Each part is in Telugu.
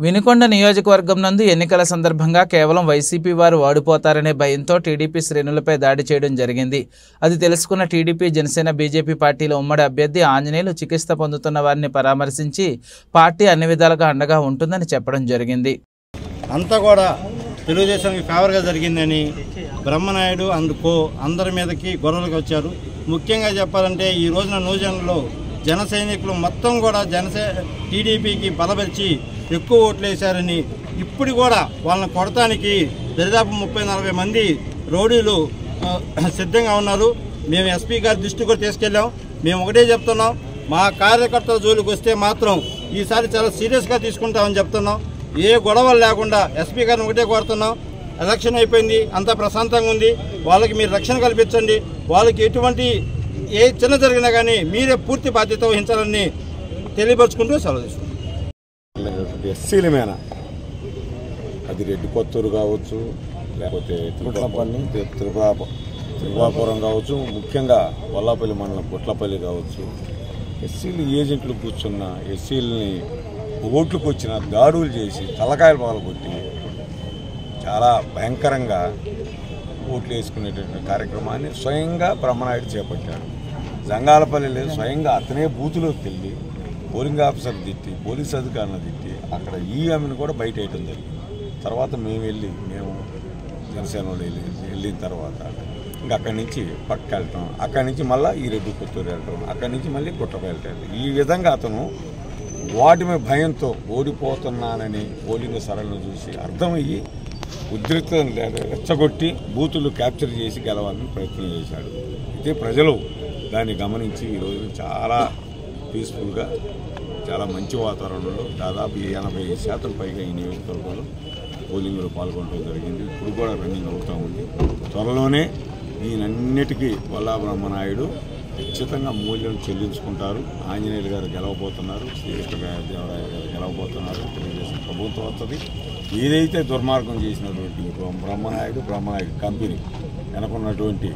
వినుకొండ నియోజకవర్గం నందు ఎన్నికల సందర్భంగా కేవలం వైసీపీ వారు ఓడిపోతారనే భయంతో టీడీపీ శ్రేణులపై దాడి చేయడం జరిగింది. అది తెలుసుకున్న టీడీపీ, జనసేన, బీజేపీ పార్టీల ఉమ్మడి అభ్యర్థి ఆంజనేయులు చికిత్స పొందుతున్న వారిని పరామర్శించి పార్టీ అన్ని విధాలుగా అండగా ఉంటుందని చెప్పడం జరిగింది. అంతా కూడా తెలుగుదేశానికి ఫేవర్గా జరిగిందని బ్రహ్మనాయుడు అందుకో అందరి మీదకి గొడవలకు వచ్చారు. ముఖ్యంగా చెప్పాలంటే ఈ రోజున న్యూజన్లో జన సైనికులు మొత్తం కూడా టీడీపీకి బలపరిచి ఎక్కువ ఓట్లు వేశారని, ఇప్పుడు కూడా వాళ్ళని కొడటానికి దరిదాపు 30-40 మంది రౌడీలు సిద్ధంగా ఉన్నారు. మేము ఎస్పీ గారి దృష్టి కూడా తీసుకెళ్ళాం. మేము ఒకటే చెప్తున్నాం, మా కార్యకర్తల జోలికి వస్తే మాత్రం ఈసారి చాలా సీరియస్గా తీసుకుంటామని చెప్తున్నాం. ఏ గొడవలు లేకుండా ఎస్పీ గారిని ఒకటే కోరుతున్నాం, ఎలక్షన్ అయిపోయింది, అంతా ప్రశాంతంగా ఉంది, వాళ్ళకి మీరు రక్షణ కల్పించండి, వాళ్ళకి ఎటువంటి ఏ చిన్న జరిగినా కానీ మీరే పూర్తి బాధ్యత వహించాలని తెలియపరుచుకుంటూ సెలవు తీసుకుంటాం. ఎస్సీల మీద అది రెడ్డి కొత్తూరు కావచ్చు, లేకపోతే త్రిపురాపురం కావచ్చు, ముఖ్యంగా వల్లాపల్లి మండలం గుట్లపల్లి కావచ్చు, ఎస్సీలు ఏజెంట్లు కూర్చున్న ఎస్సీలని ఓట్లకు వచ్చిన దాడులు చేసి తలకాయలు పగలు కొట్టి చాలా భయంకరంగా ఓట్లు వేసుకునేటువంటి కార్యక్రమాన్ని స్వయంగా బ్రహ్మనాయుడు చేపట్టాడు. జంగాలపల్లి స్వయంగా అతనే బూతులోకి వెళ్ళి పోలింగ్ ఆఫీసర్ తిట్టి, పోలీస్ అధికారులను తిట్టి అక్కడ ఈఎంని కూడా బయట వేయటం జరిగింది. తర్వాత మేము జనసేన వెళ్ళిన తర్వాత ఇంకా అక్కడి నుంచి పక్కకి వెళ్ళటం, అక్కడి నుంచి మళ్ళీ ఈ రెడ్డి కొత్తూరు వెళ్ళటం, అక్కడి నుంచి మళ్ళీ గుట్టపై వెళ్ళటం. ఈ విధంగా అతను వాటిమి భయంతో ఓడిపోతున్నానని పోలింగ్ సరళను చూసి అర్థమయ్యి ఉద్రిక్తను రెచ్చగొట్టి బూతులు క్యాప్చర్ చేసి గెలవాలని ప్రయత్నం చేశాడు. అయితే ప్రజలు దాన్ని గమనించి ఈరోజు చాలా పీస్ఫుల్గా, చాలా మంచి వాతావరణంలో దాదాపు 80% పైగా ఈ నియోజకవర్గంలో పోలింగ్లో పాల్గొనడం జరిగింది. ఇప్పుడు కూడా రన్నింగ్ అవుతూ ఉంది. త్వరలోనే దీనన్నిటికీ వల్లా బ్రహ్మనాయుడు ఖచ్చితంగా మూల్యం చెల్లించుకుంటారు. ఆంజనేయులు గారు గెలవబోతున్నారు, శ్రీకృష్ణదేవరాయ గారు గెలవబోతున్నారు, తెలుగుదేశం ప్రభుత్వం వస్తుంది. ఏదైతే దుర్మార్గం చేసినటువంటి బ్రహ్మనాయుడు కంపెనీ వెనకున్నటువంటి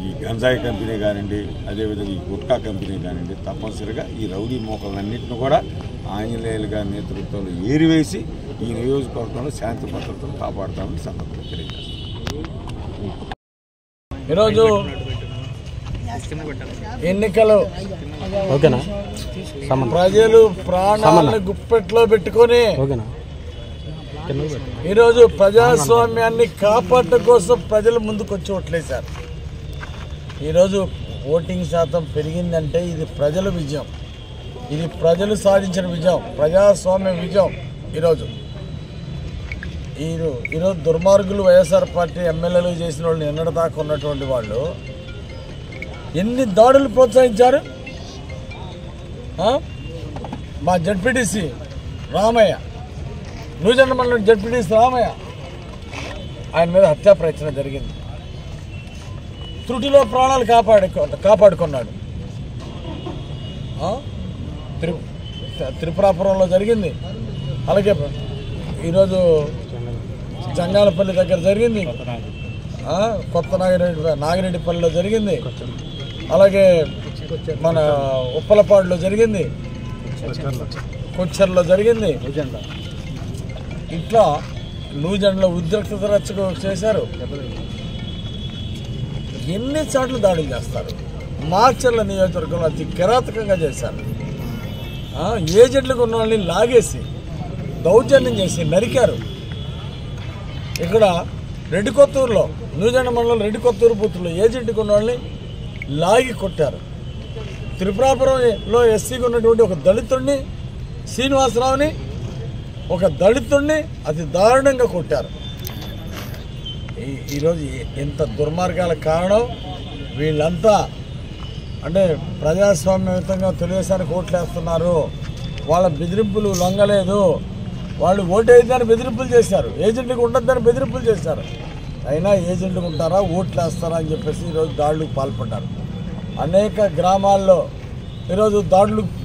ఈ గంజాయి కంపెనీ కానివ్వండి, అదేవిధంగా ఈ గుట్కా కంపెనీ కానివ్వండి, తప్పనిసరిగా ఈ రౌడీ మోకలన్నింటినీ కూడా ఆంజనేయులు గారి నేతృత్వంలో ఏరివేసి ఈ నియోజకవర్గంలో శాంతి భద్రతను కాపాడుతామని సందర్భంగా తెలియజేస్తాం. ఈరోజు ఎన్నికలు ప్రజలు ప్రాణాలను గుప్పెట్లో పెట్టుకొని ఈరోజు ప్రజాస్వామ్యాన్ని కాపాడటం కోసం ప్రజలు ముందుకు వచ్చి ఓట్లేశారు. ఈరోజు ఓటింగ్ శాతం పెరిగిందంటే ఇది ప్రజల విజయం, ఇది ప్రజలు సాధించిన విజయం, ప్రజాస్వామ్య విజయం. ఈరోజు దుర్మార్గులు వైఎస్ఆర్ పార్టీ ఎమ్మెల్యేలు చేసిన వాళ్ళు నిన్నటిదాకా ఉన్నటువంటి వాళ్ళు ఎన్ని దాడులు ప్రోత్సహించారు. మా జడ్పీటీసీ రామయ్య, న్యూజెండ మండలం జడ్పీటీసీ రామయ్య, ఆయన మీద హత్యా ప్రయత్నం జరిగింది. త్రుటిలో ప్రాణాలు కాపాడుకున్నాడు. త్రిపురాపురంలో జరిగింది, అలాగే ఈరోజు జంగాలపల్లి దగ్గర జరిగింది, కొత్త నాగిరెడ్డిపల్లిలో జరిగింది, అలాగే మన ఉప్పలపాడులో జరిగింది, కొచ్చర్లో జరిగింది. ఇట్లా న్యూజెండలో ఉద్రిక్తత రచ్చకు చేశారు. ఎన్నిసార్లు దాడులు చేస్తారు. మార్చర్ల నియోజకవర్గంలో అతి కిరాతకంగా చేశారు. ఏజెంట్లకు ఉన్న వాళ్ళని లాగేసి దౌర్జన్యం చేసి నరికారు. ఇక్కడ రెడ్డి కొత్తూరులో, న్యూజెండ మండలం రెడ్డి కొత్తూరు బూత్లో ఏజెంట్కి ఉన్న వాళ్ళని లాగి కొట్టారు. త్రిపురాపురంలో ఎస్సీకి ఉన్నటువంటి ఒక దళితుడిని, శ్రీనివాసరావుని, ఒక దళితుడిని అతి దారుణంగా కొట్టారు. ఈరోజు ఎంత దుర్మార్గాల కారణం వీళ్ళంతా అంటే ప్రజాస్వామ్యయుతంగా తెలుగుదేశానికి ఓట్లు వేస్తున్నారు. వాళ్ళ బెదిరింపులు లొంగలేదు. వాళ్ళు ఓటు వేద్దాన్ని బెదిరింపులు చేశారు, ఏజెంట్కి ఉండొద్దని బెదిరింపులు చేశారు. అయినా ఏజెంట్కి ఉంటారా, ఓట్లు వేస్తారా అని చెప్పేసి ఈరోజు దాడులకు పాల్పడ్డారు. అనేక గ్రామాల్లో ఈరోజు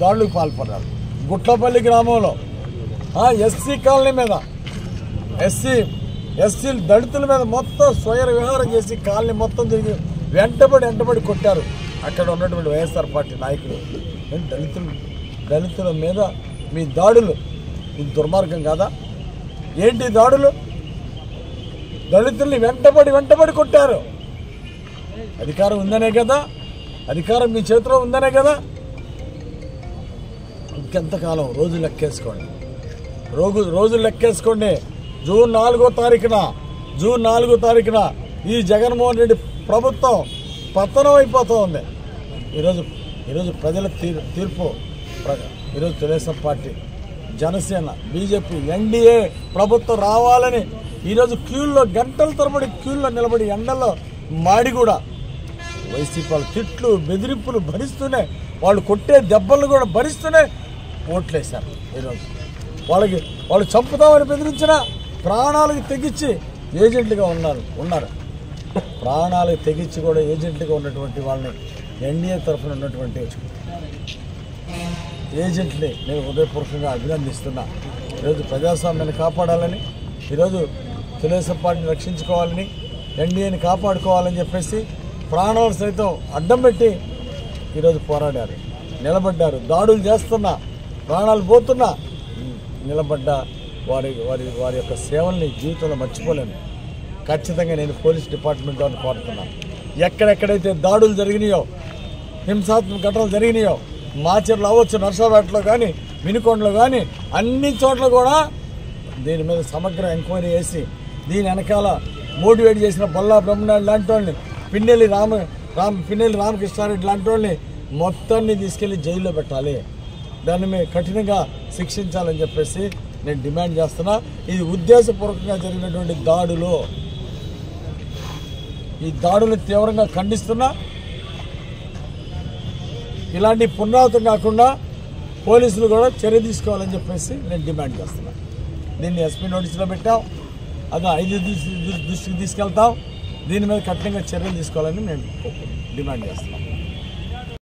దాడులకు పాల్పడ్డారు. గుట్లపల్లి గ్రామంలో ఎస్సీ కాలనీ మీద ఎస్సీ దళితుల మీద మొత్తం స్వయం విహారం చేసి కాలనీ మొత్తం తిరిగి వెంటబడి కొట్టారు అక్కడ ఉన్నటువంటి వైఎస్ఆర్ పార్టీ నాయకులు. దళితుల మీద మీ దాడులు ఇది దుర్మార్గం కాదా? ఏంటి దాడులు? దళితుల్ని వెంటబడి కొట్టారు. అధికారం ఉందనే కదా, అధికారం మీ చేతిలో ఉందనే కదా. ఇంకెంతకాలం? రోజు లెక్కేసుకోండి, రోజు లెక్కేసుకోండి. జూన్ 4వ తారీఖున ఈ జగన్మోహన్ రెడ్డి ప్రభుత్వం పతనం అయిపోతూ ఉంది. ఈరోజు ప్రజల తీర్పు ఈరోజు Telugu Desam party, Janasena, BJP, NDA ప్రభుత్వం రావాలని ఈరోజు గంటల తరబడి క్యూల్లో నిలబడి ఎండల్లో మాడి కూడా వైసీపీ వాళ్ళ తిట్లు బెదిరింపులు భరిస్తూనే, వాళ్ళు కొట్టే దెబ్బలు కూడా భరిస్తూనే ఓట్లేశారు. ఈరోజు వాళ్ళు చంపుతామని బెదిరించిన ప్రాణాలకు తెగించి ఏజెంట్లుగా ఉన్నారు. ప్రాణాలకు తెగించి కూడా ఏజెంట్లుగా ఉన్నటువంటి వాళ్ళని, ఎన్డీఏ తరఫున ఉన్నటువంటి ఏజెంట్ని నేను హృదయపూర్వకంగా అభినందిస్తున్నా. ఈరోజు ప్రజాస్వామ్యాన్ని కాపాడాలని, ఈరోజు తెలుగుదేశం పార్టీని రక్షించుకోవాలని, ఎన్డీఏని కాపాడుకోవాలని చెప్పేసి ప్రాణాలు సైతం అడ్డం పెట్టి ఈరోజు పోరాడారు, నిలబడ్డారు. దాడులు చేస్తున్నా, ప్రాణాలు పోతున్నా నిలబడ్డ వారి యొక్క సేవల్ని జీవితంలో మర్చిపోలేను. ఖచ్చితంగా నేను పోలీస్ డిపార్ట్మెంట్ వారిని కోరుతున్నాను, ఎక్కడెక్కడైతే దాడులు జరిగినాయో, హింసాత్మక ఘటనలు జరిగినాయో, మాచర్లు అవ్వచ్చు, నర్సాపేటలో కానీ, వినుకొండలో కానీ, అన్ని చోట్ల కూడా దీని మీద సమగ్ర ఎంక్వైరీ చేసి దీని వెనకాల మోటివేట్ చేసిన బొల్లా బ్రహ్మనాయుడు లాంటి వాళ్ళని, పిన్నెల్లి రామకృష్ణారెడ్డి లాంటి వాళ్ళని మొత్తాన్ని తీసుకెళ్లి జైల్లో పెట్టాలి. దాన్ని మేము కఠినంగా శిక్షించాలని చెప్పేసి నేను డిమాండ్ చేస్తున్నా. ఇది ఉద్దేశపూర్వకంగా జరిగినటువంటి దాడులు. ఈ దాడులు తీవ్రంగా ఖండిస్తున్నా. ఇలాంటి పునరావృతం కాకుండా పోలీసులు కూడా చర్య తీసుకోవాలని చెప్పేసి నేను డిమాండ్ చేస్తున్నా. దీన్ని ఎస్పీ నోటీసులో పెట్టాం, అది 5 దృష్టికి తీసుకెళ్తాం. దీని మీద కఠినంగా చర్యలు తీసుకోవాలని నేను డిమాండ్ చేస్తున్నాను.